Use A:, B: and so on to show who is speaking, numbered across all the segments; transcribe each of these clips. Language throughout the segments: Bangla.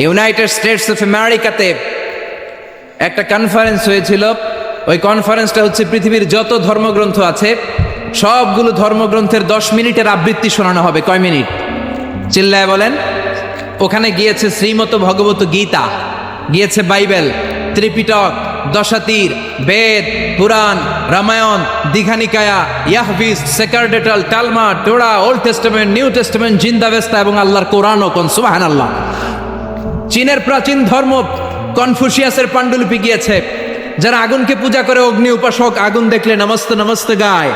A: ইউনাইটেড স্টেটস অফ আমেরিকাতে একটা কনফারেন্স হয়েছিল। ওই কনফারেন্সটা হচ্ছে পৃথিবীর যত ধর্মগ্রন্থ আছে সবগুলো ধর্মগ্রন্থের 10 মিনিটের আবৃত্তি শোনানো হবে। কয় মিনিট? চিল্লায় বলেন। ওখানে গিয়েছে শ্রীমত ভগবত গীতা, গিয়েছে বাইবেল, ত্রিপিটক, দশাতীর, বেদ, পুরাণ, রামায়ণ, দীঘানিকায়া, ইয়াহবিস, সেকারডেটাল, টালমা, Torah, Old Testament, New Testament, জিন্দাবেস্তা এবং আল্লাহর কোরআন ও কোন সুবহানাল্লাহ। চীনের প্রাচীন ধর্ম কনফুসিয়াসের পাণ্ডুলিপি গিয়েছে। যারা আগুনকে পূজা করে, অগ্নি উপাসক, আগুন দেখলে নমস্তে নমস্তে গায়,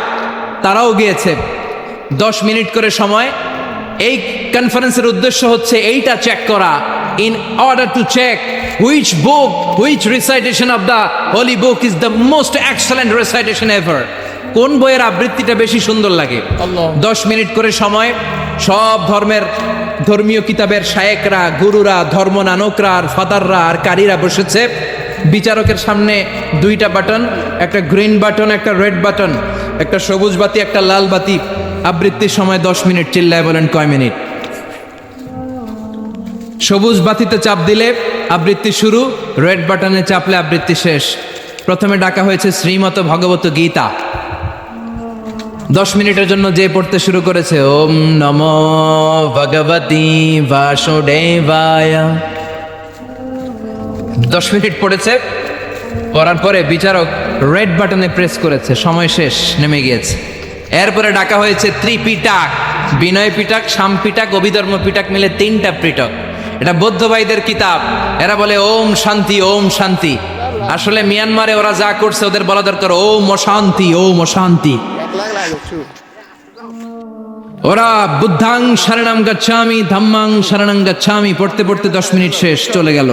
A: তারাও গিয়েছে। 10 মিনিট করে সময়। এই কনফারেন্সের উদ্দেশ্য হচ্ছে এইটা চেক করা, in order to check which book, which recitation of the holy book is the most excellent recitation ever. কোন বইয়ের আবৃত্তিটা বেশি সুন্দর লাগে। 10 মিনিট করে সময়। সব ধর্মের ধর্মীয় কিতাবের শায়েকরা, গুরুরা, ধর্মনানকরা আর ফাদাররা আর কারীরা বসেছে। বিচারকের সামনে 2টা বাটন, একটা গ্রিন বাটন, একটা রেড বাটন, একটা সবুজ বাতি, একটা লাল বাতি। আবৃত্তির সময় 10 মিনিট। চিল্লায় বলেন কয় মিনিট? সবুজ বাতিতে চাপ দিলে আবৃত্তি শুরু, রেড বাটনে চাপলে আবৃত্তি শেষ। প্রথমে ডাকা হয়েছে শ্রীমত ভগবত গীতা। 10 মিনিটের জন্য যে পড়তে শুরু করেছে, ওম নমো ভগবতী বাসুদেবায়। 10 মিনিট পড়েছে। পড়ার পরে বিচারক রেড বাটনে প্রেস করেছে, সময় শেষ, নেমে গিয়েছে। এরপরে ডাকা হয়েছে ত্রিপিটক, বিনয় পিটক, শাম পিটক, অভিধর্ম পিটক মিলে 3টা পিটক। এটা বৌদ্ধ ভাইদের কিতাব। এরা বলে ওম শান্তি, ওম শান্তি। আসলে মিয়ানমারে ওরা যা করছে ওদের বলা দরকার ওম অশান্তি, ওম অশান্তি। ওরা বুদ্ধাং শরণং গচ্ছামি, ধম্মাং শরণং গচ্ছামি পড়তে পড়তে 10 মিনিট শেষ, চলে গেল।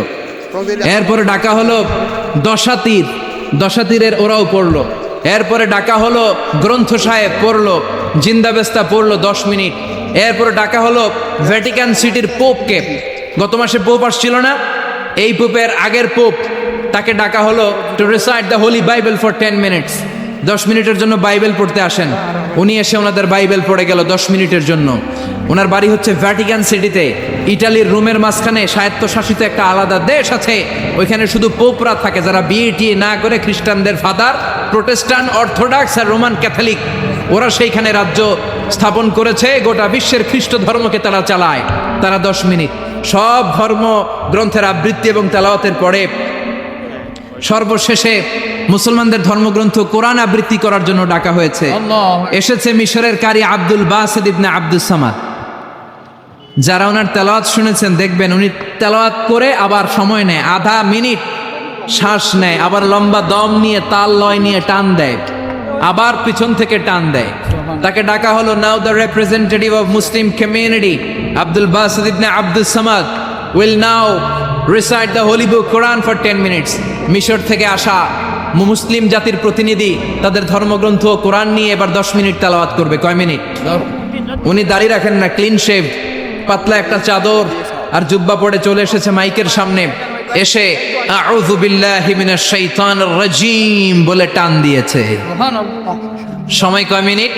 A: এরপরে ডাকা হলো দশাতীর, দশাতীরের ওরাও পড়লো। এরপরে ডাকা হলো গ্রন্থ সাহেব, পড়লো। জিন্দাবেস্তা পড়লো 10 মিনিট। এরপরে ডাকা হলো ভ্যাটিকান সিটির পোপকে। গত মাসে পোপ আসছিল না? এই পোপের আগের পোপ, তাকে ডাকা হলো to recite the Holi Bible for 10 minutes. 10 মিনিটের জন্য বাইবেল পড়তে আসেন। উনি এসে ওনাদের বাইবেল পড়ে গেল 10 মিনিটের জন্য। ওনার বাড়ি হচ্ছে ভ্যাটিকান সিটিতে, ইটালির রোমের মাঝখানে স্বায়ত্তশাসিত একটা আলাদা দেশ আছে। ওইখানে শুধু পোপরা থাকে, যারা বিয়ে না করে খ্রিস্টানদের ফাদার, প্রোটেস্টান্ট, অর্থোডক্স আর রোমান ক্যাথলিক, ওরা সেইখানে রাজ্য স্থাপন করেছে। গোটা বিশ্বের খ্রিস্ট ধর্মকে তারা চালায়। তারা 10 মিনিট সব ধর্ম গ্রন্থের আবৃত্তি এবং তেলাওয়াতের পরে সর্বশেষে মুসলমানদের ধর্মগ্রন্থ কোরআন আবৃত্তি করার জন্য ডাকা হয়েছে। এসেছে মিশরের কারি Abdul Basit ibn Abdus Samad. যারা ওনার তেলাওয়াত শুনেছেন দেখবেন উনি তেলাওয়াত করে আবার সময় নেয়, আধা মিনিট শ্বাস নেয়, আবার লম্বা দম নিয়ে তাল লয় নিয়ে টান দেয়, আবার পিছন থেকে টান দেয়। তাকে ডাকা হলো now the representative of Muslim community Abdul Basit ibn Abdus Samad will now recite the holy book Quran for 10 minutes. মিশর থেকে আসা মুসলিম জাতির প্রতিনিধি তাদের ধর্মগ্রন্থ কোরআন নিয়ে এবার 10 মিনিট তেলাওয়াত করবে। কয় মিনিট? উনি দাড়ি রাখেন না, ক্লিন শেভ, পাতলা একটা চাদর আর জুব্বা পরে চলে এসেছে মাইকের সামনে। এসে আউযু বিল্লাহি মিনাশ শাইতানির রাজিম বলে টান দিয়েছে। সময় কয় মিনিট?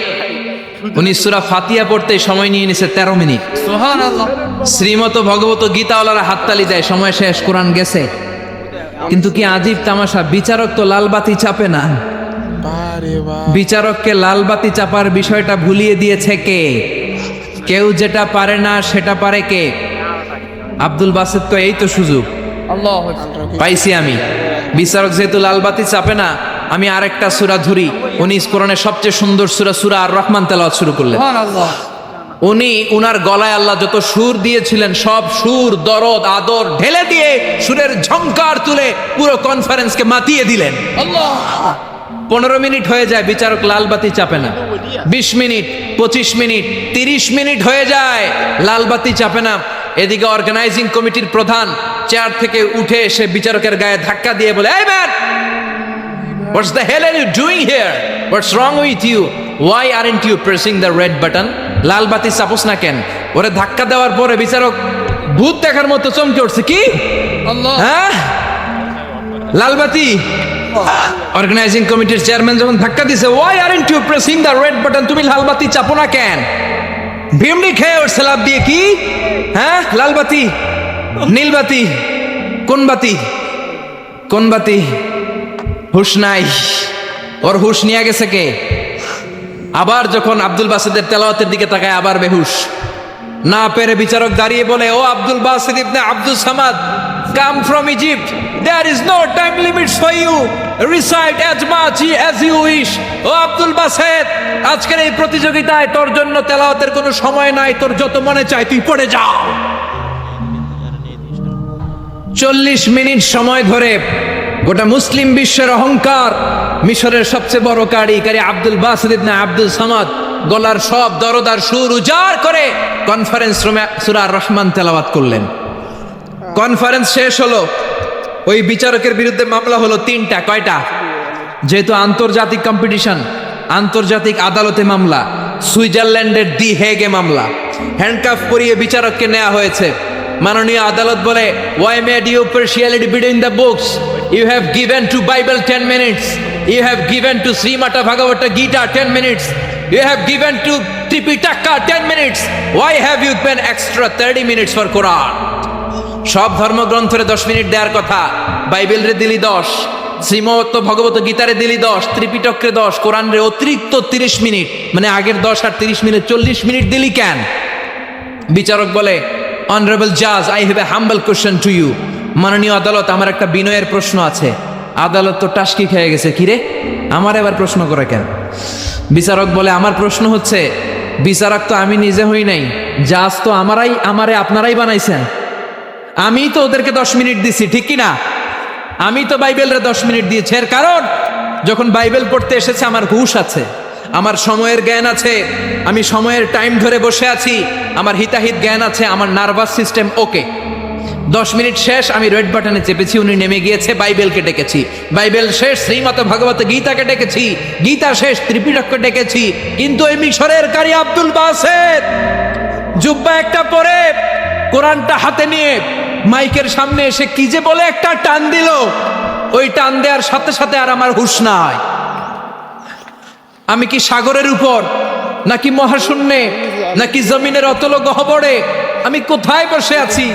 A: উনি সূরা ফাতিহা পড়তে সময় নিয়ে নিছে 13 মিনিট। সুবহানাল্লাহ। শ্রীমত ভগবত গীতাওয়ালারা হাততালি দেয়, সময় শেষ, কোরআন গেছে। কিন্তু কি আজীব তামাশা, বিচারক তো লাল বাতি চাপে না। বিচারককে লাল বাতি চাপার বিষয়টা ভুলিয়ে দিয়েছে কে? কেউ যেটা পারে না সেটা পারে কে? আব্দুল বাসিত তো এই তো সুযোগ পাইছি আমি। বিচারক যেহেতু লাল বাতি চাপে না, আমি আরেকটা সূরা ধরি। উনি কোরআনের সবচেয়ে সুন্দর সূরা আর রহমান তেলাওয়াত শুরু করলেন। উনি উনার গলায় আল্লাহ যত সুর দিয়েছিলেন সব সুর, দরদ, আদর ঢেলে দিয়ে সুরের ঝংকার তুলে পুরো কনফারেন্সকে মাতিয়ে দিলেন। 15 মিনিট হয়ে যায়, বিচারক লাল বাতি চাপে না। 20 মিনিট, 25 মিনিট, 30 মিনিট হয়ে যায়, লাল বাতি চাপে না। এদিকে অর্গানাইজিং কমিটির প্রধান চেয়ার থেকে উঠে এসে বিচারকের গায়ে ধাক্কা দিয়ে বলে, এই man, what's the hell are you doing here? What's wrong with you? Why aren't you pressing the red button? লাল বাতি চাপোস না কেন? ওরে ধাক্কা দেওয়ার পরে বিচারক ভূত দেখার মতো চমকে উঠছে। কি? হ্যাঁ, লাল বাতি। অর্গানাইজিং কমিটির চেয়ারম্যান যখন ধাক্কা দিছে, why aren't you pressing the red button? তুমি লাল বাতি চাপো না কেন? ভিমড়ি খেয়ে উঠছে লাভ দিয়ে। কি? হ্যাঁ, লাল বাতি। নীলবাতি, কোন বাতি, কোন বাতি? হুশ নাই, ওর হুশ নিয়ে গেছে কে? আবার যখন আব্দুল বাসিদের তেলাওয়াতের দিকে তাকায় আবার বেহুশ। না পেরে বিচারক দাঁড়িয়ে বলে, O Abdul Basid ibn Abdul Samad, come from Egypt, there is no time limits for you, recite as much as you wish. O Abdul Basid, আজকের এই প্রতিযোগিতায় তোর জন্য তেলাওয়াতের কোনো সময় নাই, তোর যত মনে চায় তুই পড়ে যা। 40 মিনিট সময় ধরে গোটা মুসলিম বিশ্বের অহংকার, মিশরের সবচেয়ে বড় কারি Abdul Basid ibn Abdul Samad গলার সব দরদার সুর উজাড় করে কনফারেন্স রুমে সূরা রহমান তেলাওয়াত করলেন। কনফারেন্স শেষ হলো, ওই বিচারকের বিরুদ্ধে মামলা হলো 3টা। কয়টা? যেহেতু আন্তর্জাতিক কম্পিটিশন, আন্তর্জাতিক আদালতে মামলা, সুইজারল্যান্ডের দি হেগে মামলা। হ্যান্ডকাফ পরিয়ে বিচারককে নেওয়া হয়েছে। মাননীয় আদালত বলে, why made you partiality between the books? You have given to Bible 10 minutes. You have given to Srimata Bhagavata Gita 10 minutes. You have given to Tripitaka 10 minutes. Why have you been extra 30 minutes for Quran? সব ধর্মগ্রন্থরে 10 মিনিট দেওয়ার কথা, বাইবেলরে দিলি 10, শ্রীমত ভগবত গীতারে দিলি 10, ত্রিপিটকরে 10, কোরআনরে অতিরিক্ত 30 মিনিট, মানে আগের 10 আর 30 মিনিট 40 মিনিট দিলি কেন? বিচারক বলে, অনারেবল জাজ, I have a humble question to you. মাননীয় আদালত, আমার একটা বিনয়ের প্রশ্ন আছে। আদালত তো টাসকি খেয়ে গেছে, কিরে আমার এবার প্রশ্ন করে কেন? বিচারক বলে, আমার প্রশ্ন হচ্ছে, বিচারক তো আমি নিজে হই নাই, জাজ তো আমারে আপনারাই বানাইছেন। আমি তো ওদেরকে 10 মিনিট দিছি, ঠিক কি না? আমি তো বাইবেলরে 10 মিনিট দিয়েছি। এর কারণ, যখন বাইবেল পড়তে এসেছে আমার হুশ আছে, আমার সময়ের জ্ঞান আছে, আমি সময়ের টাইম ধরে বসে আছি, আমার হিতাহিত জ্ঞান আছে, আমার নার্ভাস সিস্টেম ওকে। 10 মিনিট শেষ, আমি রেড বাটনে চেপেছি, উনি নেমে গিয়েছে, বাইবেলকে ডেকেছি, বাইবেল শেষ, শ্রীমত ভগবত গীতাকে ডেকেছি, গীতা শেষ, ত্রিপিটককে ডেকেছি। কিন্তু এই মিশরের কারি আব্দুল বাসিদ জুব্বা একটা পরে কোরআনটা হাতে নিয়ে মাইকের সামনে এসে কি যে বলে একটা টান দিল, ওই টান দেওয়ার সাথে সাথে আর আমার হুঁশ নাই। আমি কি সাগরের উপর, নাকি মহাশূন্যে, নাকি জমিনের অতল গহ্বরে? আমি কোথায় বসে আছি,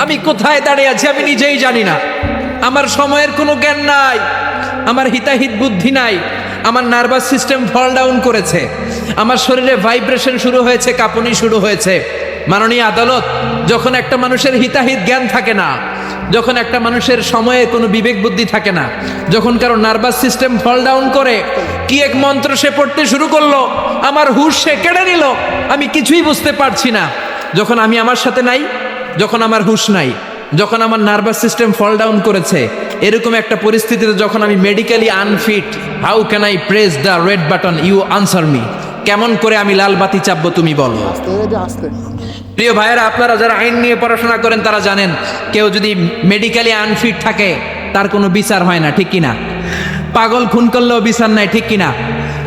A: আমি কোথায় দাঁড়িয়ে আছি, আমি নিজেই জানি না। আমার সময়ের কোনো জ্ঞান নাই, আমার হিতাহিত বুদ্ধি নাই, আমার নার্ভাস সিস্টেম ফল ডাউন করেছে, আমার শরীরে ভাইব্রেশন শুরু হয়েছে, কাঁপুনি শুরু হয়েছে। মাননীয় আদালত, যখন একটা মানুষের হিতাহিত জ্ঞান থাকে না, যখন একটা মানুষের সময়ে কোনো বিবেক বুদ্ধি থাকে না, যখন কারো নার্ভাস সিস্টেম ফল ডাউন করে, কি এক মন্ত্র সে পড়তে শুরু করলো, আমার হুঁশ সে কেড়ে নিল, আমি কিছুই বুঝতে পারছি না। যখন আমি আমার সাথে নাই, যখন আমার হুঁশ নাই, যখন আমার নার্ভাস সিস্টেম ফল ডাউন করেছে, এরকম একটা পরিস্থিতিতে যখন আমি medically unfit, how can I press the red button? You answer me. কেমন করে আমি লাল বাতি চাপবো তুমি বলো? প্রিয় ভাইয়েরা, আপনারা যারা আইন নিয়ে পড়াশোনা করেন তারা জানেন, কেউ যদি মেডিকেলি আনফিট থাকে তার কোনো বিচার হয় না, ঠিক কিনা? পাগল খুন করলেও বিচার নাই, ঠিক কিনা?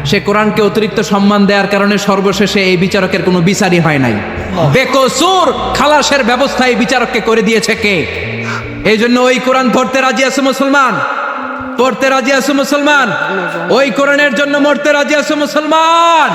A: সে কোরআনকে অতিরিক্ত সম্মান দেওয়ার কারণে সর্বশেষে এই বিচারকের কোনো বিচারই হয় নাই। বেকসুর খালাসের ব্যবস্থা এই বিচারককে করে দিয়েছে কে? এই জন্য ওই কোরআন পড়তে রাজি আছে মুসলমান, পড়তে রাজি আছে মুসলমান, ওই কোরআনের জন্য মরতে রাজি আছে মুসলমান।